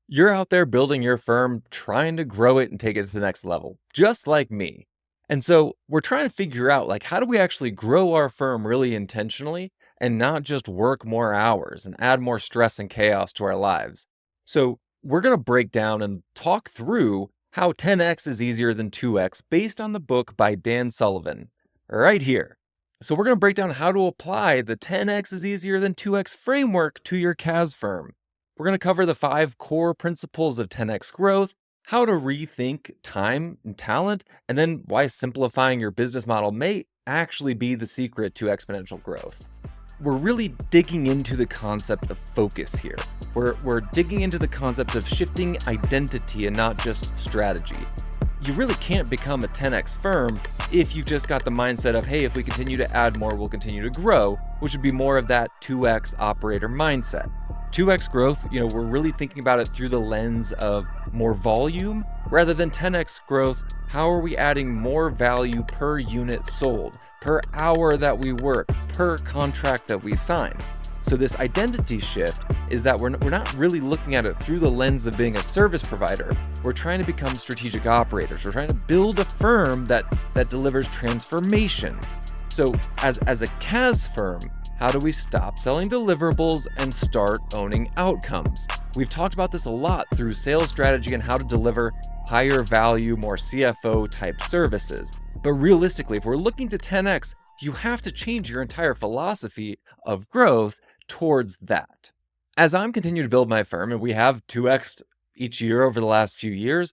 You're out there building your firm, trying to grow it and take it to the next level, just like me. And so we're trying to figure out how do we actually grow our firm really intentionally and not just work more hours and add more stress and chaos to our lives. So we're going to break down and talk through how 10x is easier than 2x based on the book by Dan Sullivan right here. So we're going to break down how to apply the 10x is easier than 2x framework to your CAS firm. We're going to cover the 5 core principles of 10x growth, how to rethink time and talent, and then why simplifying your business model may actually be the secret to exponential growth. We're really digging into the concept of focus here. We're digging into the concept of shifting identity and not just strategy. You really can't become a 10x firm if you've just got the mindset of, hey, if we continue to add more, we'll continue to grow, which would be more of that 2x operator mindset. 2x growth, we're really thinking about it through the lens of more volume rather than 10x growth. How are we adding more value per unit sold, per hour that we work, per contract that we sign? So this identity shift is that we're not really looking at it through the lens of being a service provider. We're trying to become strategic operators. We're trying to build a firm that delivers transformation. So as a CAS firm, how do we stop selling deliverables and start owning outcomes? We've talked about this a lot through sales strategy and how to deliver higher value, more CFO type services. But realistically, if we're looking to 10x, you have to change your entire philosophy of growth towards that. As I'm continuing to build my firm, and we have 2x each year over the last few years,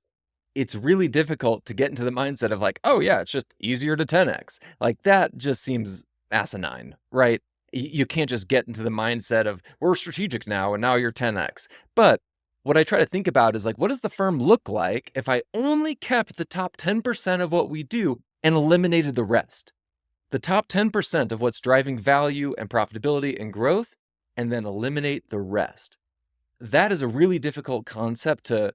it's really difficult to get into the mindset of oh yeah, it's just easier to 10x. That just seems asinine, right? You can't just get into the mindset of we're strategic now and now you're 10x. But what I try to think about is what does the firm look like if I only kept the top 10% of what we do and eliminated the rest? The top 10% of what's driving value and profitability and growth, and then eliminate the rest. That is a really difficult concept to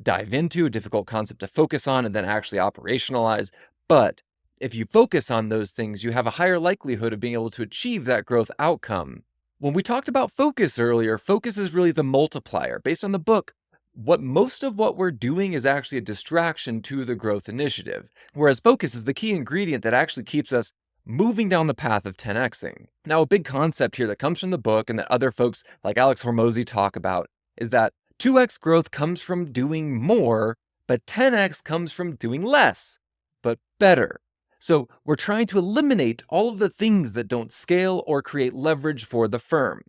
dive into, a difficult concept to focus on and then actually operationalize. But if you focus on those things, you have a higher likelihood of being able to achieve that growth outcome. When we talked about focus earlier, focus is really the multiplier. Based on the book, most of what we're doing is actually a distraction to the growth initiative, whereas focus is the key ingredient that actually keeps us moving down the path of 10xing. Now, a big concept here that comes from the book and that other folks like Alex Hormozy talk about is that 2x growth comes from doing more, but 10x comes from doing less, but better. So we're trying to eliminate all of the things that don't scale or create leverage for the firm.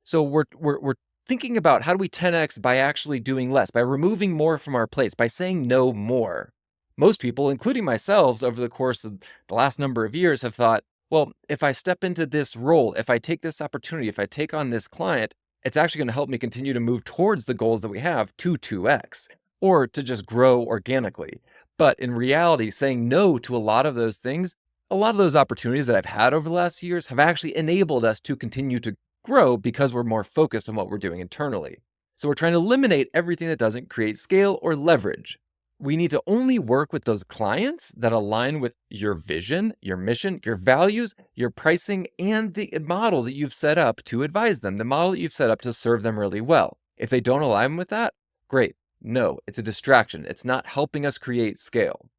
So we're thinking about how do we 10x by actually doing less, by removing more from our plates, by saying no more. Most people, including myself, over the course of the last number of years have thought, well, if I step into this role, if I take this opportunity, if I take on this client, it's actually going to help me continue to move towards the goals that we have to 2x or to just grow organically. But in reality, saying no to a lot of those things, a lot of those opportunities that I've had over the last few years have actually enabled us to continue to grow because we're more focused on what we're doing internally. So we're trying to eliminate everything that doesn't create scale or leverage. We need to only work with those clients that align with your vision, your mission, your values, your pricing, and the model that you've set up to advise them, the model that you've set up to serve them really well. If they don't align with that, great. No, it's a distraction. It's not helping us create scale.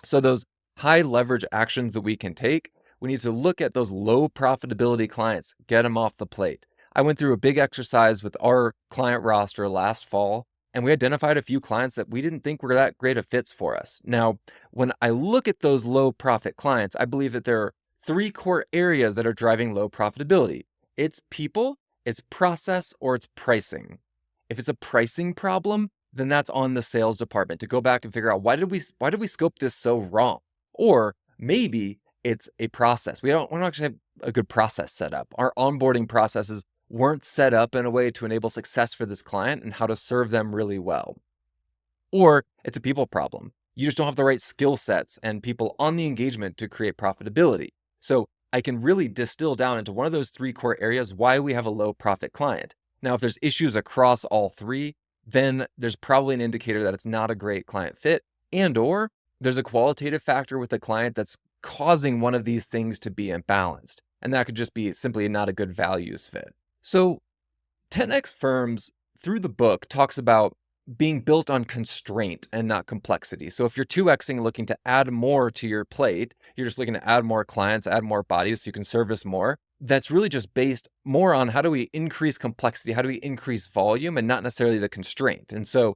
So those high leverage actions that we can take, we need to look at those low profitability clients, get them off the plate. I went through a big exercise with our client roster last fall, and we identified a few clients that we didn't think were that great of fits for us. Now, when I look at those low profit clients, I believe that there are 3 core areas that are driving low profitability. It's people, it's process, or it's pricing. If it's a pricing problem, then that's on the sales department to go back and figure out why did we scope this so wrong? Or maybe it's a process. We don't actually have a good process set up. Our onboarding processes weren't set up in a way to enable success for this client and how to serve them really well. Or it's a people problem. You just don't have the right skill sets and people on the engagement to create profitability. So I can really distill down into one of those 3 core areas why we have a low profit client. Now, if there's issues across all 3, then there's probably an indicator that it's not a great client fit, and or there's a qualitative factor with the client that's causing one of these things to be imbalanced. And that could just be simply not a good values fit. So 10x firms through the book talks about being built on constraint and not complexity. So if you're 2xing looking to add more to your plate, you're just looking to add more clients, add more bodies so you can service more. That's really just based more on how do we increase complexity, how do we increase volume, and not necessarily the constraint. And so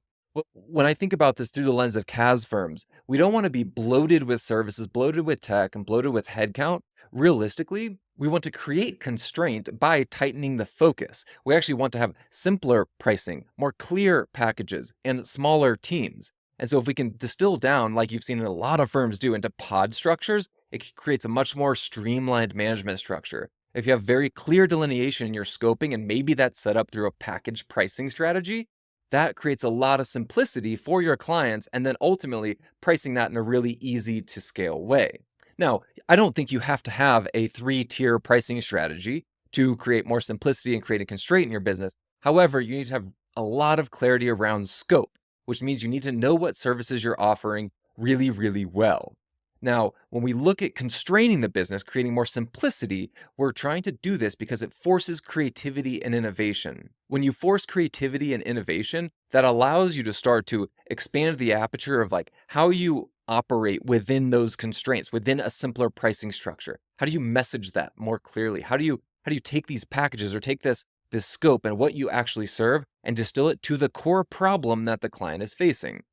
when I think about this through the lens of CAS firms, we don't want to be bloated with services, bloated with tech, and bloated with headcount. Realistically, we want to create constraint by tightening the focus. We actually want to have simpler pricing, more clear packages, and smaller teams. And so if we can distill down, like you've seen in a lot of firms do, into pod structures, it creates a much more streamlined management structure. If you have very clear delineation in your scoping, and maybe that's set up through a package pricing strategy, that creates a lot of simplicity for your clients, and then ultimately pricing that in a really easy to scale way. Now, I don't think you have to have a 3-tier pricing strategy to create more simplicity and create a constraint in your business. However, you need to have a lot of clarity around scope, which means you need to know what services you're offering really, really well. Now, when we look at constraining the business, creating more simplicity, we're trying to do this because it forces creativity and innovation. When you force creativity and innovation, that allows you to start to expand the aperture of like how you operate within those constraints, within a simpler pricing structure. How do you message that more clearly? How do you take these packages or take this scope and what you actually serve and distill it to the core problem that the client is facing?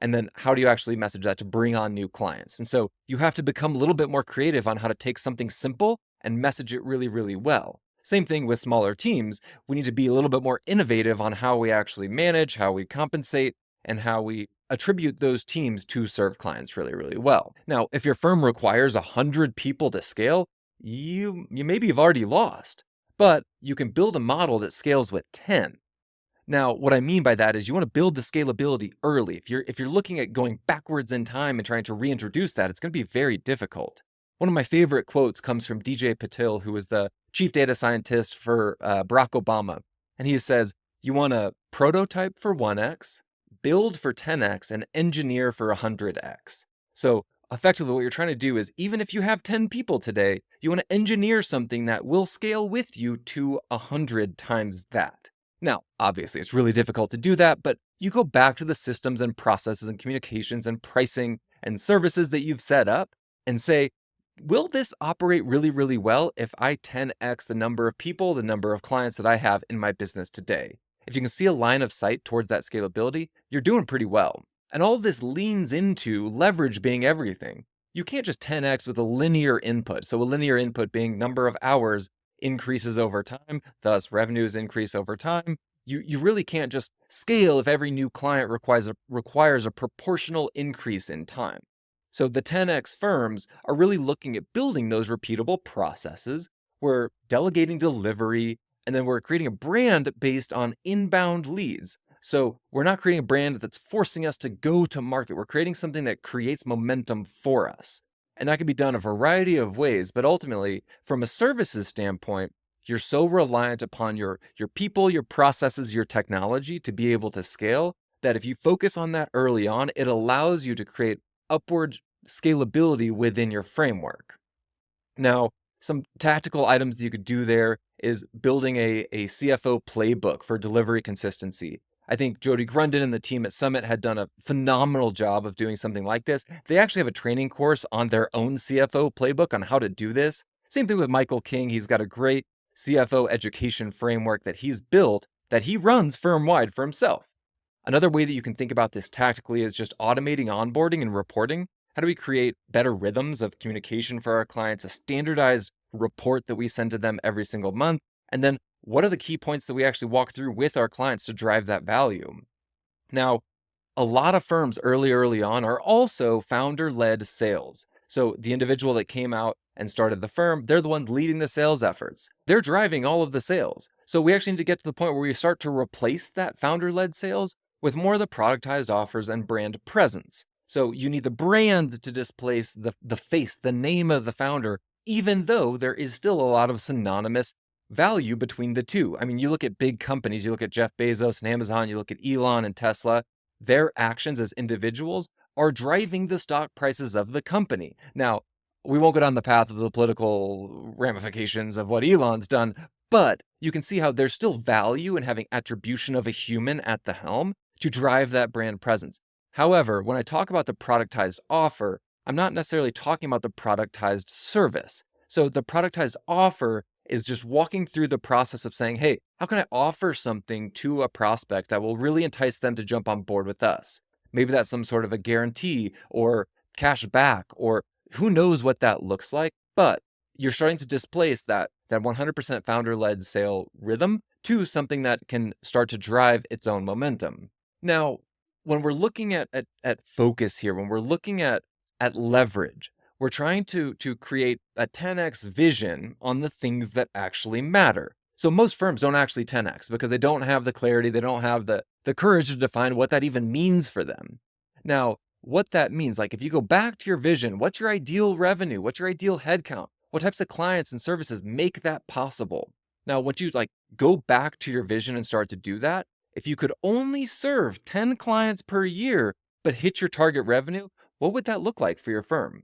And then how do you actually message that to bring on new clients? And so you have to become a little bit more creative on how to take something simple and message it really, really well. Same thing with smaller teams. We need to be a little bit more innovative on how we actually manage, how we compensate, and how we attribute those teams to serve clients really, really well. Now, if your firm requires 100 people to scale, you maybe have already lost, but you can build a model that scales with 10. Now, what I mean by that is you want to build the scalability early. If you're looking at going backwards in time and trying to reintroduce that, it's going to be very difficult. One of my favorite quotes comes from DJ Patil, who was the chief data scientist for Barack Obama. And he says, you want to prototype for 1x, build for 10x, and engineer for 100x. So effectively what you're trying to do is, even if you have 10 people today, you want to engineer something that will scale with you to 100 times that. Now, obviously, it's really difficult to do that, but you go back to the systems and processes and communications and pricing and services that you've set up and say, will this operate really, really well if I 10x the number of people, the number of clients that I have in my business today? If you can see a line of sight towards that scalability, you're doing pretty well. And all of this leans into leverage being everything. You can't just 10x with a linear input. So a linear input being number of hours increases over time, thus revenues increase over time. You really can't just scale if every new client requires a proportional increase in time. So the 10x firms are really looking at building those repeatable processes. We're delegating delivery, and then we're creating a brand based on inbound leads. So we're not creating a brand that's forcing us to go to market. We're creating something that creates momentum for us. And that can be done a variety of ways, but ultimately, from a services standpoint, you're so reliant upon your people, your processes, your technology to be able to scale that if you focus on that early on, it allows you to create upward scalability within your framework. Now, some tactical items that you could do there is building a CFO playbook for delivery consistency. I think Jody Grundon and the team at Summit had done a phenomenal job of doing something like this. They actually have a training course on their own CFO playbook on how to do this. Same thing with Michael King. He's got a great CFO education framework that he's built that he runs firm-wide for himself. Another way that you can think about this tactically is just automating onboarding and reporting. How do we create better rhythms of communication for our clients, a standardized report that we send to them every single month? And then what are the key points that we actually walk through with our clients to drive that value? Now, a lot of firms early on are also founder-led sales. So the individual that came out and started the firm, they're the ones leading the sales efforts. They're driving all of the sales. So we actually need to get to the point where we start to replace that founder-led sales with more of the productized offers and brand presence. So you need the brand to displace the face, the name of the founder, even though there is still a lot of synonymous value between the two. I mean, you look at big companies, you look at Jeff Bezos and Amazon, you look at Elon and Tesla, their actions as individuals are driving the stock prices of the company. Now, we won't go down the path of the political ramifications of what Elon's done, but you can see how there's still value in having attribution of a human at the helm to drive that brand presence. However, when I talk about the productized offer, I'm not necessarily talking about the productized service. So the productized offer is just walking through the process of saying, hey, how can I offer something to a prospect that will really entice them to jump on board with us? Maybe that's some sort of a guarantee or cash back, or who knows what that looks like, but you're starting to displace that 100% founder-led sale rhythm to something that can start to drive its own momentum. Now, when we're looking at focus here, when we're looking at leverage, we're trying to create a 10x vision on the things that actually matter. So most firms don't actually 10x because they don't have the clarity, they don't have the courage to define what that even means for them. Now, what that means, like if you go back to your vision, what's your ideal revenue? What's your ideal headcount? What types of clients and services make that possible? Now, once you go back to your vision and start to do that, if you could only serve 10 clients per year, but hit your target revenue, what would that look like for your firm?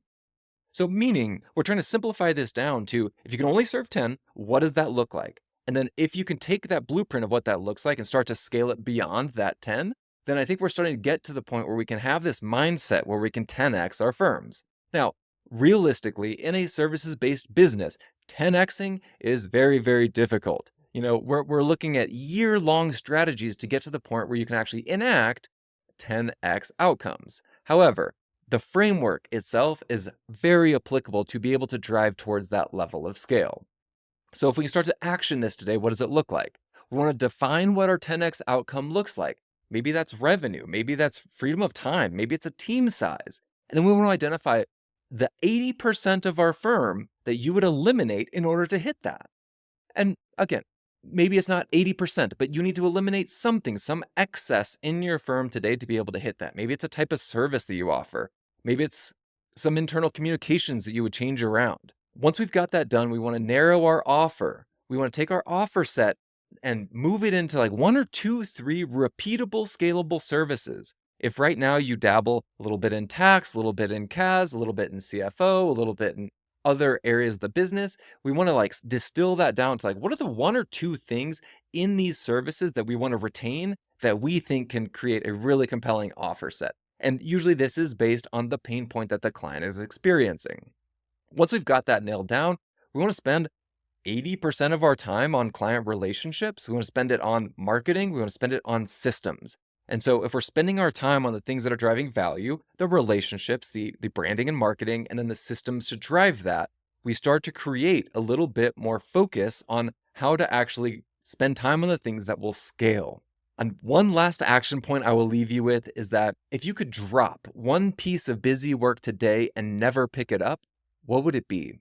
So meaning we're trying to simplify this down to, if you can only serve 10, what does that look like? And then if you can take that blueprint of what that looks like and start to scale it beyond that 10, then I think we're starting to get to the point where we can have this mindset where we can 10x our firms. Now, realistically, in a services-based business, 10xing is very, very difficult. We're looking at year-long strategies to get to the point where you can actually enact 10x outcomes. However, the framework itself is very applicable to be able to drive towards that level of scale. So if we can start to action this today, what does it look like? We want to define what our 10x outcome looks like. Maybe that's revenue, maybe that's freedom of time, maybe it's a team size. And then we want to identify the 80% of our firm that you would eliminate in order to hit that. And again, maybe it's not 80%, but you need to eliminate something, some excess in your firm today to be able to hit that. Maybe it's a type of service that you offer. Maybe it's some internal communications that you would change around. Once we've got that done, we want to narrow our offer. We want to take our offer set and move it into like 1 or 2, 3 repeatable, scalable services. If right now you dabble a little bit in tax, a little bit in CAS, a little bit in CFO, a little bit in other areas of the business, we want to distill that down to what are the 1 or 2 things in these services that we want to retain that we think can create a really compelling offer set. And usually this is based on the pain point that the client is experiencing. Once we've got that nailed down, we want to spend 80% of our time on client relationships. We want to spend it on marketing. We want to spend it on systems. And so if we're spending our time on the things that are driving value, the relationships, the branding and marketing, and then the systems to drive that, we start to create a little bit more focus on how to actually spend time on the things that will scale. And one last action point I will leave you with is that if you could drop one piece of busy work today and never pick it up, what would it be?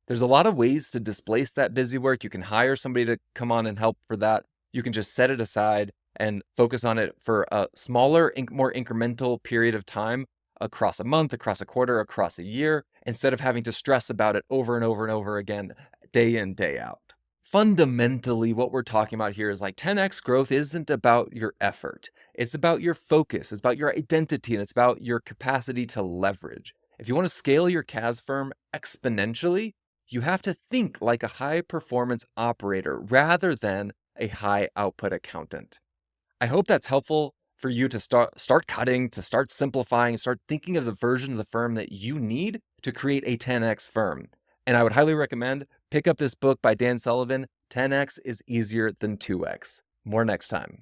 There's a lot of ways to displace that busy work. You can hire somebody to come on and help for that. You can just set it aside and focus on it for a smaller, more incremental period of time across a month, across a quarter, across a year, instead of having to stress about it over and over and over again, day in, day out. Fundamentally, what we're talking about here is 10x growth isn't about your effort. It's about your focus. It's about your identity, and it's about your capacity to leverage. If you want to scale your CAS firm exponentially, you have to think like a high-performance operator rather than a high-output accountant. I hope that's helpful for you to start cutting, to start simplifying, start thinking of the version of the firm that you need to create a 10x firm. And I would highly recommend pick up this book by Dan Sullivan, 10x is easier than 2x. More next time.